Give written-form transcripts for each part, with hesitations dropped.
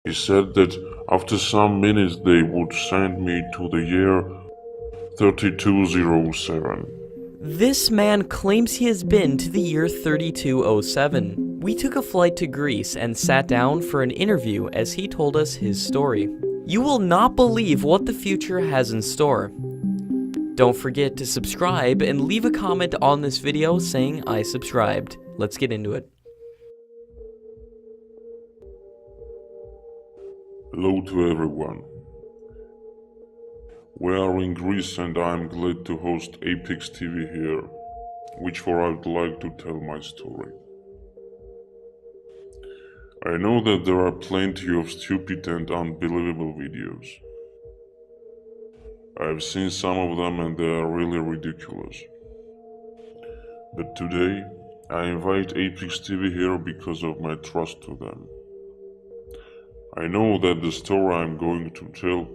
He said that after some minutes they would send me to the year 3207. This man claims he has been to the year 3207. We took a flight to Greece and sat down for an interview as he told us his story. You will not believe what the future has in store. Don't forget to subscribe and leave a comment on this video saying I subscribed. Let's get into it. Hello to everyone. We are in Greece and I am glad to host Apex TV here, which for I would like to tell my story. I know that there are plenty of stupid and unbelievable videos. I have seen some of them and they are really ridiculous. But today, I invite Apex TV here because of my trust to them. I know that the story I'm going to tell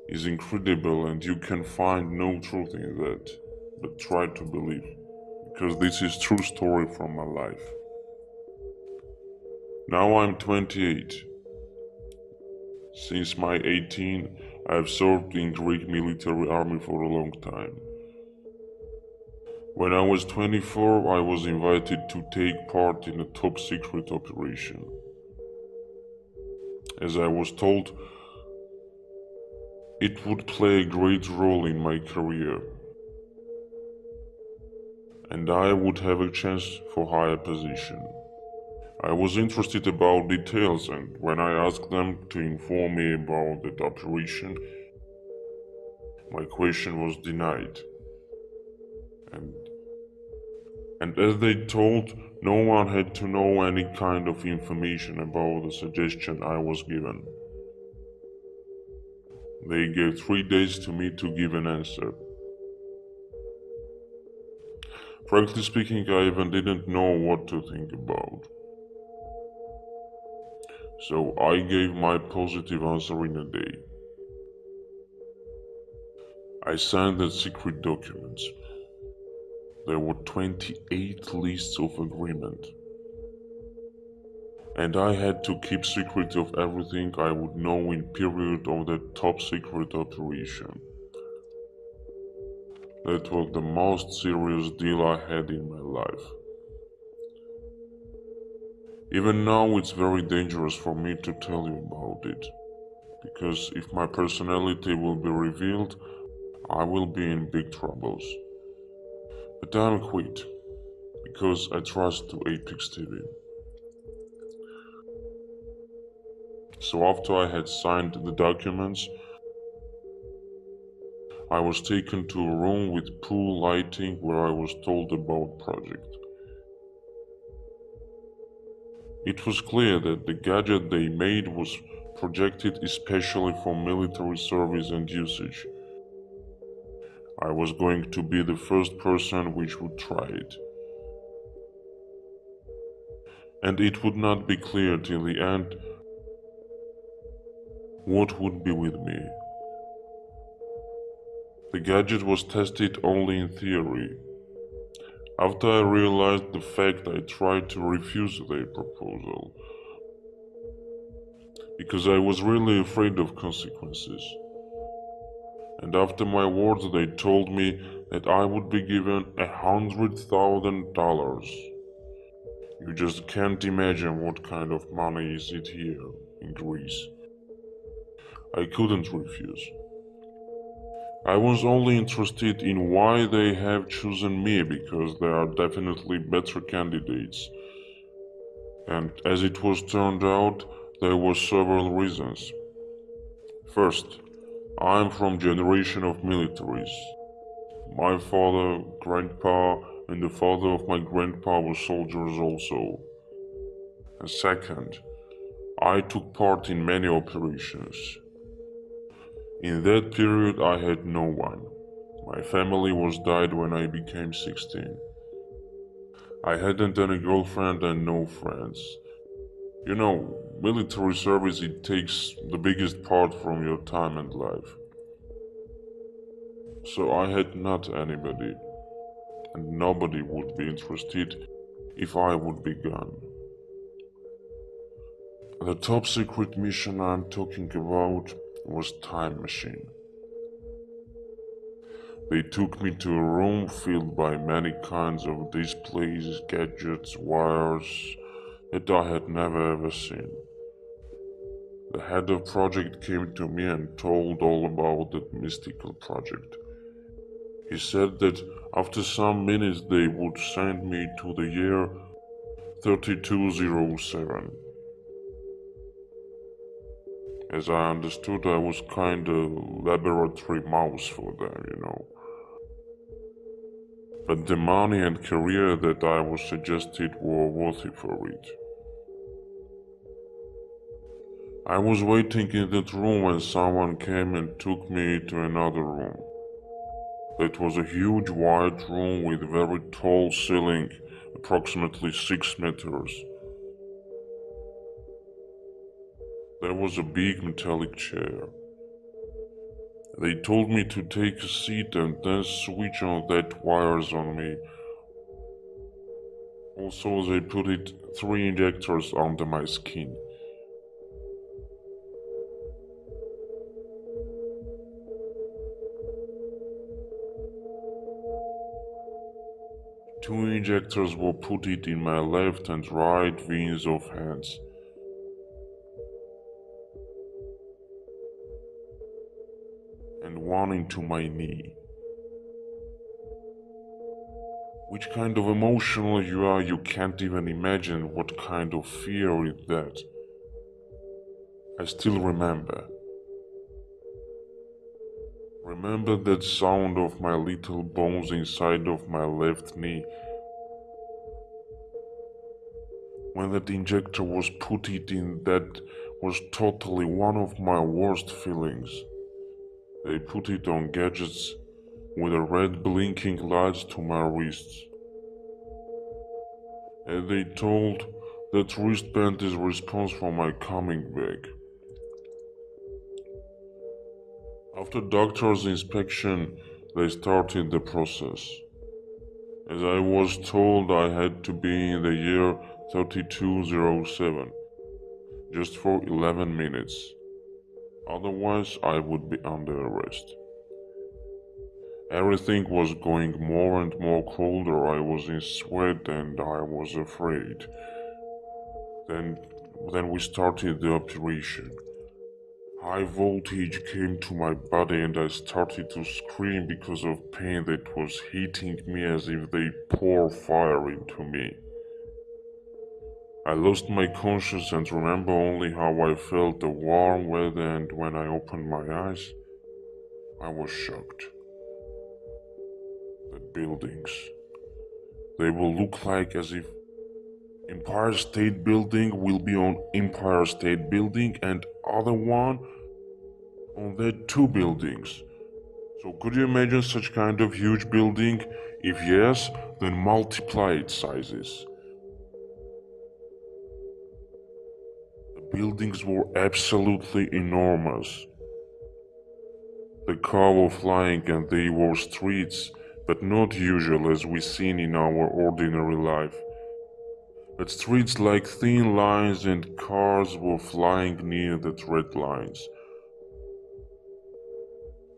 is incredible and you can find no truth in that, but try to believe, because this is true story from my life. Now I'm 28. Since my 18, I have served in Greek military army for a long time. When I was 24, I was invited to take part in a top secret operation. As I was told, it would play a great role in my career, and I would have a chance for higher position. I was interested about details, and when I asked them to inform me about that operation, my question was denied. And as they told, no one had to know any kind of information about the suggestion I was given. They gave 3 days to me to give an answer. Frankly speaking, I even didn't know what to think about. So I gave my positive answer in a day. I signed the secret documents. There were 28 lists of agreement. And I had to keep secret of everything I would know in period of that top secret operation. That was the most serious deal I had in my life. Even now it's very dangerous for me to tell you about it, because if my personality will be revealed, I will be in big troubles. But I'm quit, because I trust to Apex TV. So after I had signed the documents, I was taken to a room with pool lighting where I was told about project. It was clear that the gadget they made was projected especially for military service and usage. I was going to be the first person which would try it. And it would not be clear till the end what would be with me. The gadget was tested only in theory. After I realized the fact, I tried to refuse their proposal, because I was really afraid of consequences. And after my words, they told me that I would be given $100,000. You just can't imagine what kind of money is it here in Greece. I couldn't refuse. I was only interested in why they have chosen me, because there are definitely better candidates. And as it was turned out, there were several reasons. First, I am from generation of militaries. My father, grandpa, and the father of my grandpa were soldiers also. And second, I took part in many operations. In that period I had no one. My family was died when I became 16. I hadn't any girlfriend and no friends. You know, military service, it takes the biggest part from your time and life. So I had not anybody, and nobody would be interested if I would be gone. The top secret mission I'm talking about was Time Machine. They took me to a room filled by many kinds of displays, gadgets, wires that I had never ever seen. The head of project came to me and told all about that mystical project. He said that after some minutes they would send me to the year 3207. As I understood, I was kinda laboratory mouse for them. But the money and career that I was suggested were worth it for it. I was waiting in that room when someone came and took me to another room. It was a huge white room with very tall ceiling, approximately 6 meters. There was a big metallic chair. They told me to take a seat and then switch on that wires on me. Also, they put 3 injectors under my skin. Two injectors were put in my left and right veins of hands. And one into my knee. Which kind of emotional you are, you can't even imagine what kind of fear is that. I still remember. Remember that sound of my little bones inside of my left knee. When that injector was put in, that was totally one of my worst feelings. They put it on gadgets with a red blinking lights to my wrists. And they told that wristband is responsible for my coming back. After doctor's inspection, they started the process. As I was told, I had to be in the year 3207, just for 11 minutes. Otherwise, I would be under arrest. Everything was going more and more colder. I was in sweat and I was afraid. Then we started the operation. High voltage came to my body and I started to scream because of pain that was hitting me as if they poured fire into me. I lost my conscience and remember only how I felt the warm weather, and when I opened my eyes, I was shocked. The buildings. They will look like as if Empire State Building will be on Empire State Building and other one on that 2 buildings. So could you imagine such kind of huge building? If yes, then multiply its sizes. The buildings were absolutely enormous. The cars were flying and they were streets, but not usual as we seen in our ordinary life. But streets like thin lines and cars were flying near the red lines.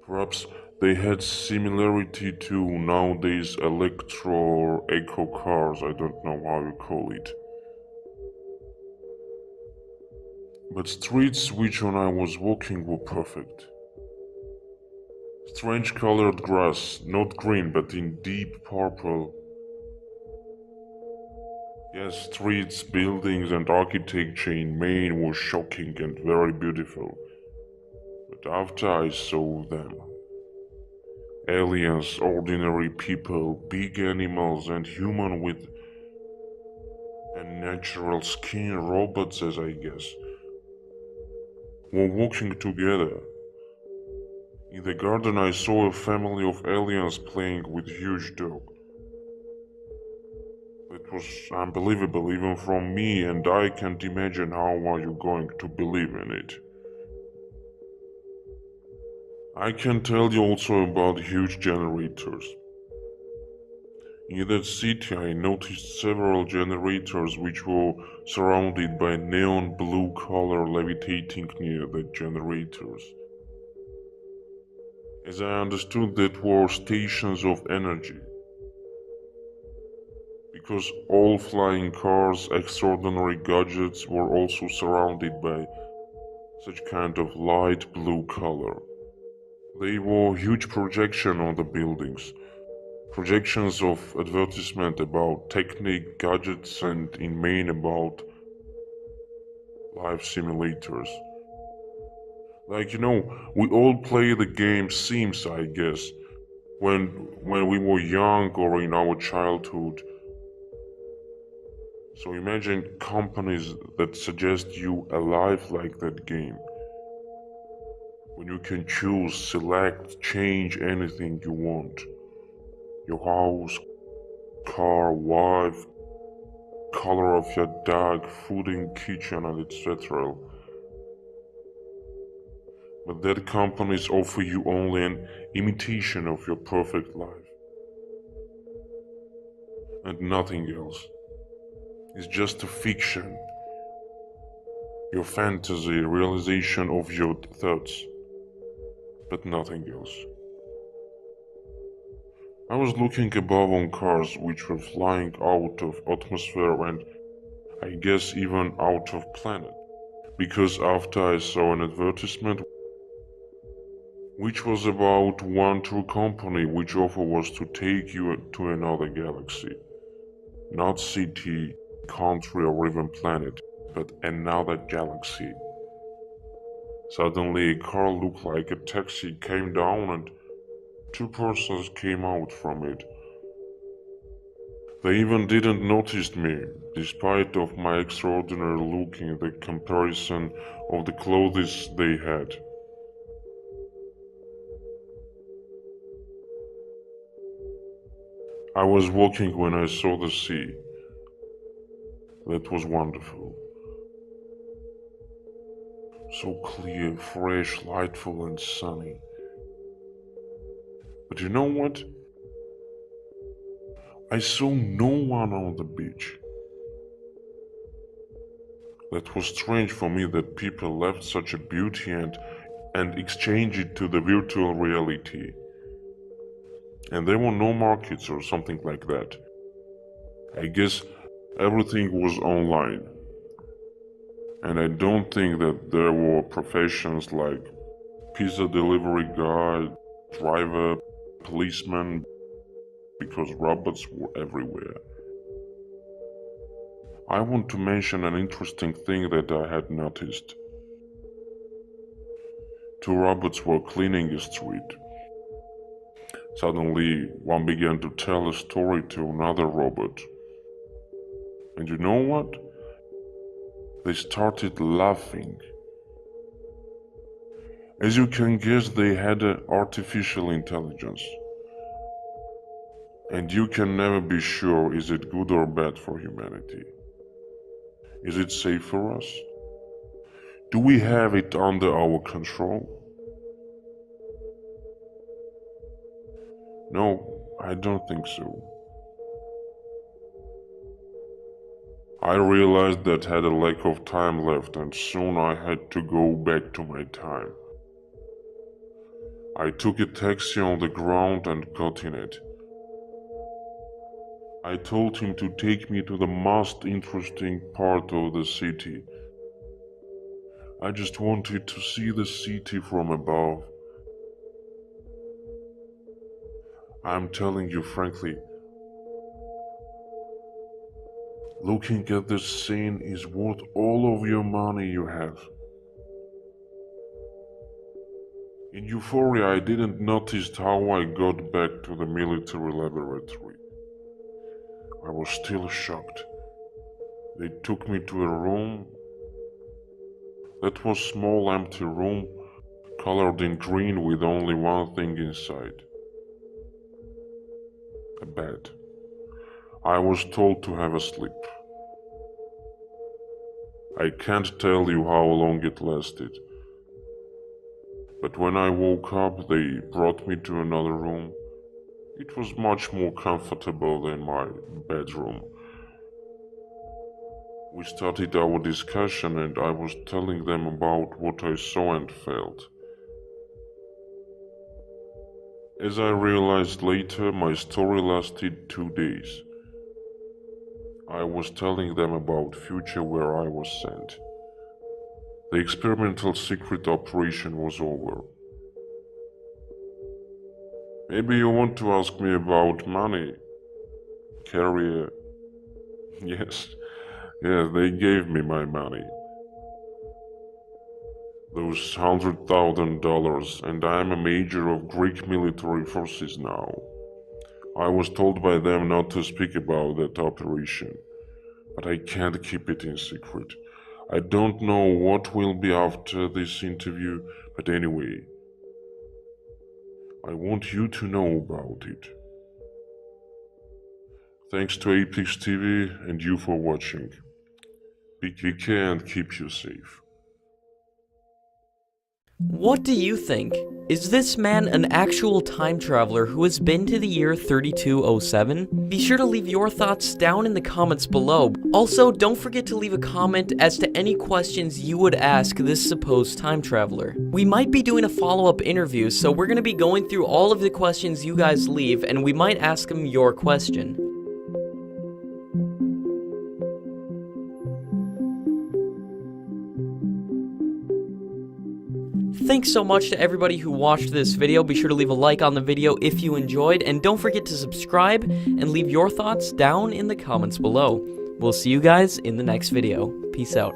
Perhaps they had similarity to nowadays electro or eco cars, I don't know how you call it. But streets which on I was walking were perfect. Strange colored grass, not green but in deep purple. Yes, streets, buildings and architecture in Maine were shocking and very beautiful. But after I saw them, aliens, ordinary people, big animals and human with unnatural skin, robots as I guess, were walking together. In the garden I saw a family of aliens playing with huge dog. It was unbelievable even from me, and I can't imagine how are you going to believe in it. I can tell you also about huge generators. In that city, I noticed several generators which were surrounded by neon blue color levitating near the generators. As I understood, that were stations of energy. Because all flying cars, extraordinary gadgets were also surrounded by such kind of light blue color. They wore huge projection on the buildings, projections of advertisement about technique, gadgets, and in main about life simulators. Like we all play the game Sims, I guess, when we were young or in our childhood. So imagine companies that suggest you a life like that game. When you can choose, select, change anything you want. Your house, car, wife, color of your dog, food in kitchen, and etc. But that companies offer you only an imitation of your perfect life. And nothing else. It's just a fiction. Your fantasy, realization of your thoughts. But nothing else. I was looking above on cars which were flying out of atmosphere and I guess even out of planet. Because after I saw an advertisement which was about one tour company which offer was to take you to another galaxy. Not city, country or even planet, but another galaxy. Suddenly a car looked like a taxi came down and two persons came out from it. They even didn't notice me, despite of my extraordinary look in the comparison of the clothes they had. I was walking when I saw the sea. That was wonderful. So clear, fresh, lightful and sunny. But you know what? I saw no one on the beach. That was strange for me that people left such a beauty and exchanged it to the virtual reality. And there were no markets or something like that. I guess everything was online. And I don't think that there were professions like pizza delivery guy, driver, policeman, because robots were everywhere. I want to mention an interesting thing that I had noticed. Two robots were cleaning a street. Suddenly, one began to tell a story to another robot. And you know what? They started laughing. As you can guess, they had an artificial intelligence. And you can never be sure is it good or bad for humanity. Is it safe for us? Do we have it under our control? No, I don't think so. I realized that I had a lack of time left and soon I had to go back to my time. I took a taxi on the ground and got in it. I told him to take me to the most interesting part of the city. I just wanted to see the city from above. I'm telling you frankly, looking at this scene is worth all of your money you have. In euphoria, I didn't notice how I got back to the military laboratory. I was still shocked. They took me to a room. That was small empty room, colored in green with only one thing inside. A bed. I was told to have a sleep. I can't tell you how long it lasted. But when I woke up, they brought me to another room. It was much more comfortable than my bedroom. We started our discussion and I was telling them about what I saw and felt. As I realized later, my story lasted 2 days. I was telling them about future where I was sent. The experimental secret operation was over. Maybe you want to ask me about money, career. Yes, they gave me my money. Those $100,000, and I am a major of Greek military forces now. I was told by them not to speak about that operation, but I can't keep it in secret. I don't know what will be after this interview, but anyway, I want you to know about it. Thanks to Apex TV and you for watching. PKK and keep you safe. What do you think? Is this man an actual time traveler who has been to the year 3207? Be sure to leave your thoughts down in the comments below. Also, don't forget to leave a comment as to any questions you would ask this supposed time traveler. We might be doing a follow-up interview, so we're going to be going through all of the questions you guys leave, and we might ask him your question. Thanks so much to everybody who watched this video. Be sure to leave a like on the video if you enjoyed, and don't forget to subscribe and leave your thoughts down in the comments below. We'll see you guys in the next video. Peace out.